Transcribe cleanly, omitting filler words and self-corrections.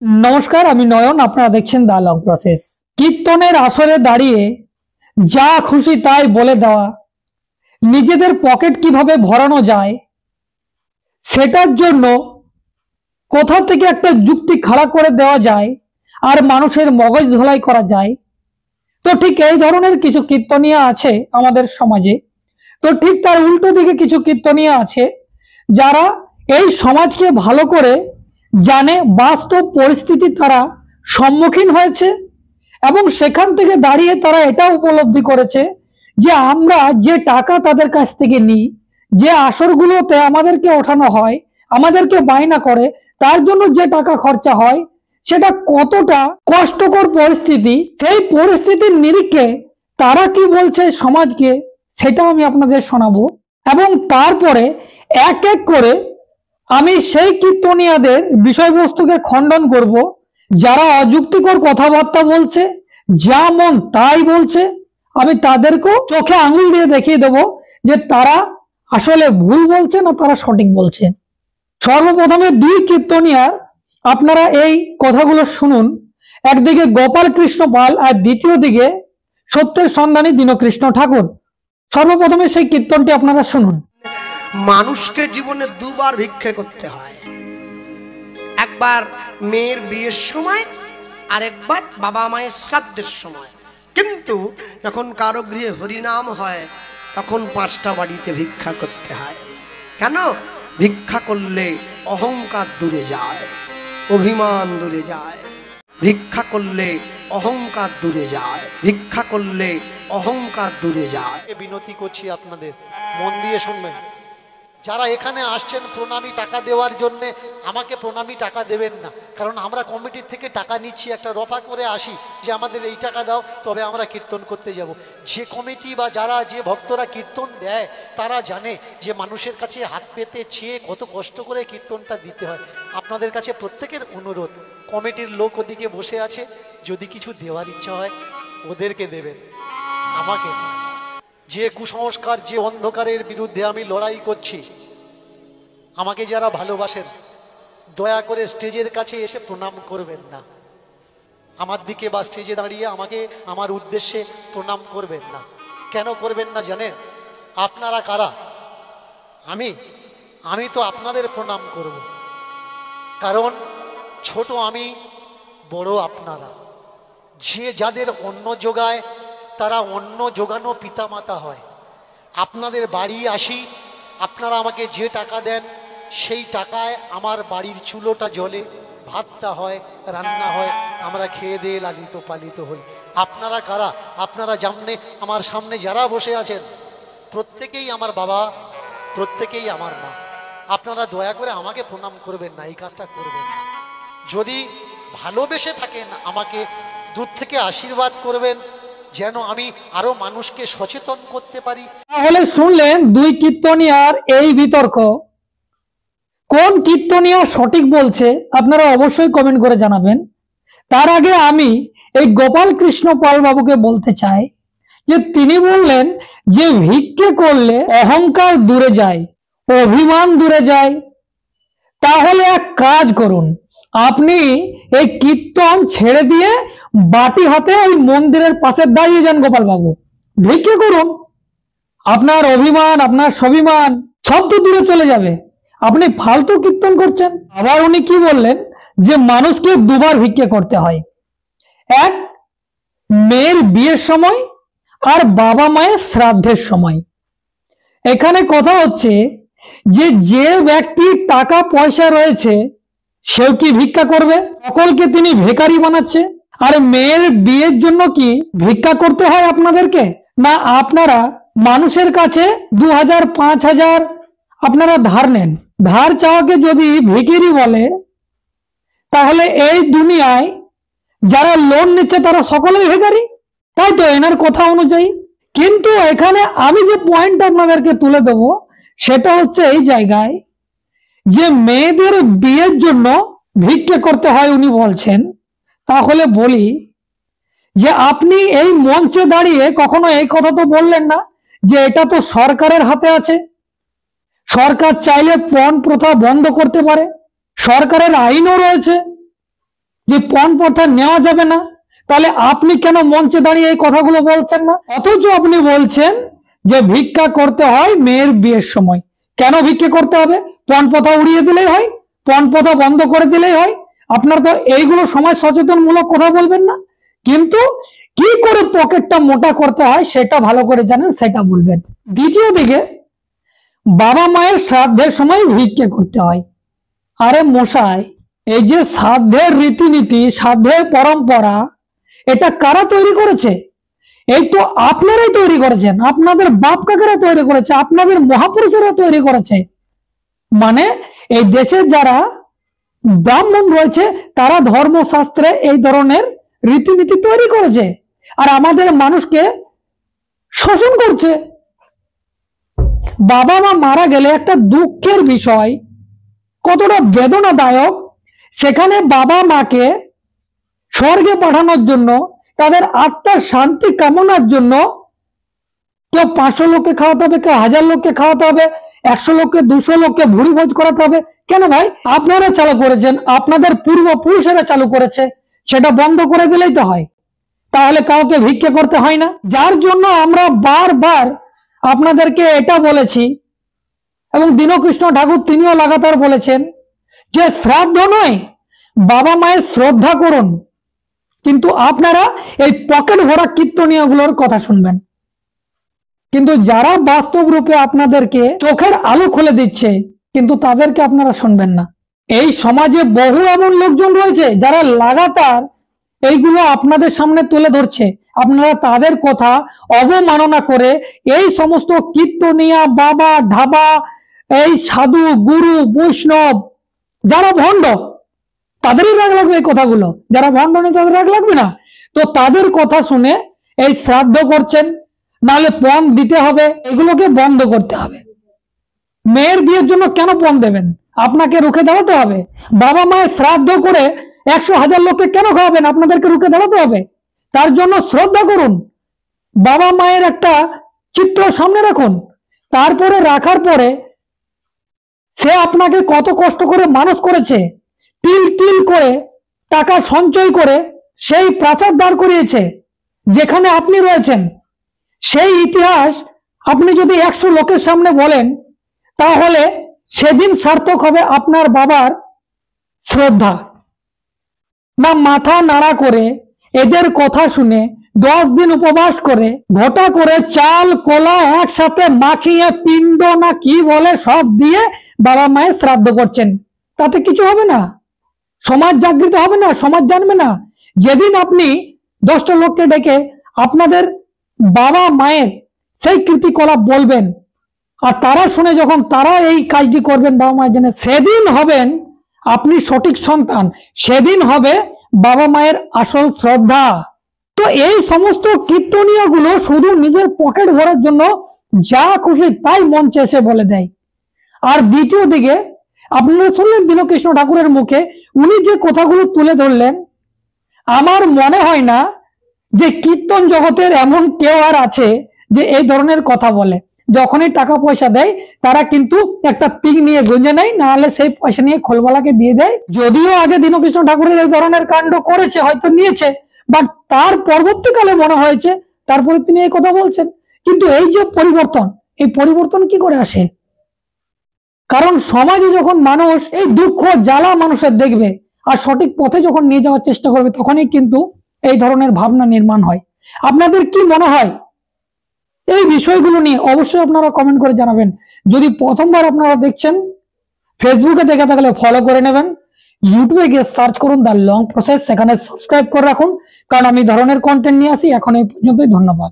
नमस्कार, আমি নয়ন। আপনারা দেখছেন দা লং প্রসেস। কীর্তনের আসরে দাঁড়িয়ে যা খুশি তাই বলে দেওয়া, নিজেদের পকেট কিভাবে ভরানো যায় সেটার জন্য কোথা থেকে একটা যুক্তি খাড়া করে দেওয়া যায় আর মানুষের মগজ ধোলাই করা যায়। তো ঠিক এই ধরনের কিছু কীর্তনিয়া আছে আমাদের সমাজে। তো ঠিক তার উল্টো দিকে কিছু কীর্তনিয়া আছে যারা এই সমাজকে ভালো করে জানে, বাস্তব পরিস্থিতি তারা সম্মুখীন হয়েছে এবং সেখান থেকে দাঁড়িয়ে তারা এটা উপলব্ধি করেছে যে আমরা যে টাকা তাদের কাছ থেকে নিই, যে আসরগুলোতে আমাদেরকে ওঠানো হয়, আমাদেরকে বায়না করে, তার জন্য যে টাকা খরচা হয় সেটা কতটা কষ্টকর পরিস্থিতি। সেই পরিস্থিতির নিরিখে তারা কি বলছে সমাজকে সেটা আমি আপনাদের শোনাবো এবং তারপরে এক এক করে আমি সেই কীর্তনিয়াদের বিষয়বস্তুকে খণ্ডন করব, যারা অযুক্তিকর কথাবার্তা বলছে, যা মন তাই বলছে। আমি তাদেরকেও চোখে আঙুল দিয়ে দেখিয়ে দেব যে তারা আসলে ভুল বলছে না তারা সঠিক বলছে। সর্বপ্রথমে দুই কীর্তনিয়ার আপনারা এই কথাগুলো শুনুন। একদিকে গোপাল কৃষ্ণ পাল আর দ্বিতীয় দিকে সত্যের সন্ধানী দীনকৃষ্ণ ঠাকুর। সর্বপ্রথমে সেই কীর্তনটি আপনারা শুনুন। মানুষকে জীবনে দুবার ভিক্ষে করতে হয়, একবার মেয়ের বিয়ের সময় আর একবার বাবা মায়ের শ্রাদ্ধের সময়। কিন্তু যখন কারো গৃহে হরিনাম হয় তখন 5টা বাড়িতে ভিক্ষা করতে হয়। কেন? ভিক্ষা করলে অহংকার দূরে যায়, অভিমান দূরে যায়। ভিক্ষা করলে অহংকার দূরে যায়, ভিক্ষা করলে অহংকার দূরে যায়। বিনতি করছি আপনাদের মন দিয়ে শুনবেন। যারা এখানে আসছেন প্রণামী টাকা দেওয়ার জন্যে, আমাকে প্রণামী টাকা দেবেন না, কারণ আমরা কমিটির থেকে টাকা নিচ্ছি, একটা রফা করে আসি যে আমাদের এই টাকা দাও তবে আমরা কীর্তন করতে যাব। যে কমিটি বা যারা যে ভক্তরা কীর্তন দেয় তারা জানে যে মানুষের কাছে হাত পেতে চেয়ে কত কষ্ট করে কীর্তনটা দিতে হয়। আপনাদের কাছে প্রত্যেকের অনুরোধ, কমিটির লোক ওদিকে বসে আছে, যদি কিছু দেওয়ার ইচ্ছা হয় ওদেরকে দেবেন, আমাকে না। যে কুসংস্কার, যে অন্ধকারের বিরুদ্ধে আমি লড়াই করছি, আমাকে যারা ভালোবাসেন দয়া করে স্টেজের কাছে এসে প্রণাম করবেন না, আমার দিকে বা স্টেজে দাঁড়িয়ে আমাকে আমার উদ্দেশ্যে প্রণাম করবেন না। কেন করবেন না জানেন? আপনারা কারা? আমি তো আপনাদের প্রণাম করব, কারণ ছোট আমি, বড় আপনারা। যে যাদের অন্ন যোগায় তারা অন্ন যোগানো পিতামাতা হয়। আপনাদের বাড়ি আসি, আপনারা আমাকে যে টাকা দেন সেই টাকায় আমার বাড়ির চুলোটা জ্বলে, ভাতটা হয়, রান্না হয়, আমরা খেয়ে দিয়ে লালিত পালিত হই। আপনারা কারা? আপনারা জানলে আমার সামনে যারা বসে আছেন প্রত্যেকেই আমার বাবা, প্রত্যেকেই আমার মা। আপনারা দয়া করে আমাকে প্রণাম করবেন না, এই কাজটা করবেন না। যদি ভালোবেসে থাকেন আমাকে দূর থেকে আশীর্বাদ করবেন যেন আমি আরো মানুষকে সচেতন করতে পারি। তাহলে শুনলেন দুই কীর্তনিয়ার এই বিতর্ক। কোন কীর্তনিয়া সঠিক বলছে আপনারা অবশ্যই কমেন্ট করে জানাবেন। তার আগে আমি এই গোপাল কৃষ্ণ পাল বাবুকে বলতে চাই যে তিনি বললেন যে ভিক্ষে করলে অহংকার দূরে যায়, অভিমান দূরে যায়। তাহলে এক কাজ করুন, আপনি এই কীর্তন ছেড়ে দিয়ে বাটি হাতে ওই মন্দিরের পাশে দাঁড়িয়ে যান গোপাল বাবু, ভিক্ষে করুন। আপনার অভিমান, আপনার স্বাভিমান সব তো দূরে চলে যাবে। আপনি ফালতু কীর্তন করছেন। আবার উনি কি বললেন যে মানুষকে দুবার ভিক্ষে করতে হয়, এক মেয়ের বিয়ের সময় আর বাবা মায়ের শ্রাদ্ধের সময়। এখানে কথা হচ্ছে যে যে ব্যক্তির টাকা পয়সা রয়েছে সেও কি ভিক্ষা করবে? সকলকে তিনি ভিখারি বানাচ্ছে। আর মেয়ের বিয়ের জন্য কি ভিক্ষা করতে হয় আপনাদেরকে? না আপনারা মানুষের কাছে 2000 5000 আপনারা ধার নেন। ধার চাওয়াকে যদি ভিখিরি বলে তাহলে এই দুনিয়ায় যারা লোন নিচ্ছে তারা সকলেই ভিখারি, তাই তো এনার কথা অনুযায়ী। কিন্তু এখানে আমি যে পয়েন্ট আপনাদেরকে তুলে দেব সেটা হচ্ছে এই জায়গায় যে মেয়েদের বিয়ের জন্য ভিক্ষে করতে হয় উনি বলছেন। তাহলে বলি যে আপনি এই মঞ্চে দাঁড়িয়ে কখনো এই কথা তো বললেন না যে এটা তো সরকারের হাতে আছে, সরকার চাইলে পণ প্রথা বন্ধ করতে পারে, সরকারের আইনও রয়েছে। যে পণ প্রথা নেওয়া যাবে না, তাহলে আপনি কেন মঞ্চে দাঁড়িয়ে এই কথাগুলো বলছেন না? অথচ আপনি বলছেন যে ভিক্ষা করতে হয় মেয়ের বিয়ের সময়। কেন ভিক্ষা করতে হবে? পণ প্রথা উড়িয়ে দিলেই হয়, পণ প্রথা বন্ধ করে দিলেই হয়। আপনার তো এইগুলো সমাজ সচেতনমূলক কথা বলবেন না, কিন্তু কি করে পকেটটা মোটা করতে হয় সেটা ভালো করে জানেন, সেটা বলবেন। দ্বিতীয় দিকে বাবা মায়ের শ্রাদ্ধের সময় ভিক্ষা করতে হয়। আরে মশাই, এই যে শ্রাদ্ধের রীতিনীতি, শ্রাদ্ধের পরম্পরা, এটা কারা তৈরি করেছে? এই তো আপনারাই তৈরি করেছেন, আপনাদের বাপ কাকারা তৈরি করেছে, আপনাদের মহাপুরুষেরা তৈরি করেছে। মানে এই দেশের যারা ব্রাহ্মণ রয়েছে তারা ধর্মশাস্ত্রে এই ধরনের রীতিনীতি তৈরি করেছে, আর আমাদের মানুষকে শোষণ করছে। বাবা মা মারা গেলে একটা দুঃখের বিষয়, কতটা বেদনাদায়ক। সেখানে বাবা মাকে স্বর্গে পাঠানোর জন্য, তাদের আত্মার শান্তি কামনার জন্য কেউ 500 লোককে খাওয়াতে হবে, কেউ 1000 লোককে খাওয়াতে হবে, 100 লোককে 200 লোককে ভুড়ি ভোজ করাতে হবে। কেন ভাই? আপনারা চালু করেছেন, আপনাদের পূর্বপুরুষেরা চালু করেছে, সেটা বন্ধ করে দিলেই তো হয়। তাহলে কাউকে ভিক্ষা করতে হয় না। যার জন্য আমরা বারবার আপনাদেরকে এটা বলেছি, এবং দীনকৃষ্ণ ঠাকুর তিনিও লাগাতার বলেছেন যে শ্রাদ্ধ নয়, বাবা মায়ের শ্রদ্ধা করুন। কিন্তু আপনারা এই পকেট ভরা কীর্তনীয়গুলোর কথা শুনবেন, কিন্তু যারা বাস্তব রূপে আপনাদেরকে চোখের আলো খুলে দিচ্ছে, কিন্তু তাদেরকে আপনারা শুনবেন না। এই সমাজে বহু এমন লোকজন রয়েছে যারা লাগাতার এইগুলো আপনাদের সামনে তুলে ধরছে। আপনারা তাদের কথা অবমাননা করে এই সমস্ত কীর্তনিয়া, বাবা, ঢাবা, এই সাধু, গুরু, বৈষ্ণব যারা ভণ্ড, তাদেরই রাগ লাগবে এই কথাগুলো। যারা ভণ্ড নেই তাদের রাগ লাগবে না? তো তাদের কথা শুনে এই শ্রাদ্ধ করছেন, নাহলে পণ দিতে হবে, এগুলোকে বন্ধ করতে হবে। মেয়ের বিয়ের জন্য কেন পণ দেবেন? আপনাকে রুখে দাঁড়াতে হবে? বাবা মায়ের শ্রাদ্ধ করে 100,000 লোককে কেন খাওয়াবেন? আপনাদেরকে রুখে দাঁড়াতে হবে? তার জন্য শ্রদ্ধা করুন, বাবা মায়ের একটা চিত্র সামনে রাখুন। তারপরে রাখার পরে সে আপনাকে কত কষ্ট করে মানুষ করেছে, তিল তিল করে টাকা সঞ্চয় করে সেই প্রাসাদ দাঁড় করিয়েছে যেখানে আপনি রয়েছেন। সেই ইতিহাস আপনি যদি 100 লোকের সামনে বলেন, তাহলে সেদিন সার্থক হবে আপনার বাবার শ্রদ্ধা। না মাথা নাড়া করে এদের কথা শুনে 10 দিন উপবাস করে ঘটা করে চাল কলা একসাথে মাখিয়ে পিণ্ড না কি বলে সব দিয়ে বাবা মায়ের শ্রাদ্ধ করছেন, তাতে কিছু হবে না? সমাজ জাগৃত হবে না? সমাজ জানবে না? যেদিন আপনি 10টা লোককে ডেকে আপনাদের বাবা মায়ের সেই কীর্তিকলাপ বলবেন, আর তারা শুনে যখন তারা এই কাজটি করবেন বাবা মায়ের জন্য, সেদিন হবেন আপনি সঠিক সন্তান, সেদিন হবে বাবা মায়ের আসল শ্রদ্ধা। তো এই সমস্ত কীর্তনীয় গুলো শুধু নিজের পকেট ভরার জন্য যা খুশি তাই মঞ্চে এসে বলে দেয়। আর দ্বিতীয় দিকে আপনারা শুনলেন দীনকৃষ্ণ ঠাকুরের মুখে উনি যে কথাগুলো তুলে ধরলেন, আমার মনে হয় না যে কীর্তন জগতের এমন কেউ আর আছে যে এই ধরনের কথা বলে। যখনই টাকা পয়সা দেয় তারা কিন্তু একটা পিক নিয়ে গুঁজে নেয়, নাহলে সেই পয়সা নিয়ে খোলবালাকে দিয়ে দেয়। যদিও আগে দীনকৃষ্ণ ঠাকুরের এই ধরনের কাণ্ড করেছে, হয়তো নিয়েছে, বাট তার পরবর্তীকালে মনে হয়েছে তারপরে তিনি এই কথা বলছেন। কিন্তু এই যে পরিবর্তন, এই পরিবর্তন কি করে আসে? কারণ সমাজে যখন মানুষ এই দুঃখ জ্বালা মানুষের দেখবে আর সঠিক পথে যখন নিয়ে যাওয়ার চেষ্টা করবে, তখনই কিন্তু এই ধরনের ভাবনা নির্মাণ হয়। আপনাদের কি মনে হয় এই বিষয়গুলো নিয়ে? অবশ্যই আপনারা কমেন্ট করে জানাবেন। যদি প্রথমবার আপনারা দেখছেন, ফেসবুকে দেখে থাকলে ফলো করে নেবেন, ইউটিউবে গিয়ে সার্চ করুন দ্য লং প্রসেস, সেখানে সাবস্ক্রাইব করে রাখুন, কারণ আমি ধরনের কন্টেন্ট নিয়ে আসি। এখন এই পর্যন্তই, ধন্যবাদ।